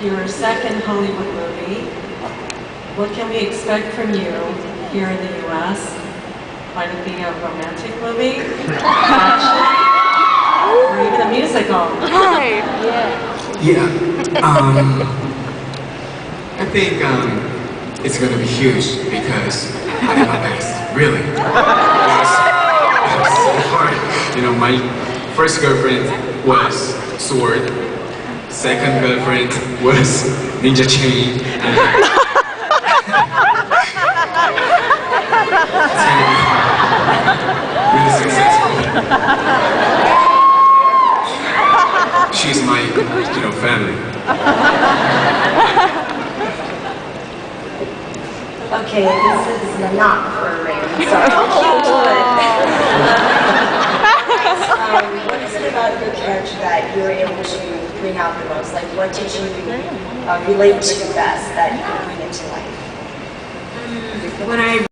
your second Hollywood movie. What can we expect from you here in the U.S.? Might it be a romantic movie, action, or even a musical? Right. Yeah. I think it's gonna be huge because I have a best, really. It was so hard. You know, my first girlfriend was Sword. Second girlfriend was Ninja Chain. And it's gonna be really successful. She's my, family. Okay, this is not for a ring, so don't you do it. What is it about your character that you were able to bring out the most? Like, what did you relate to best that you could bring into life? When I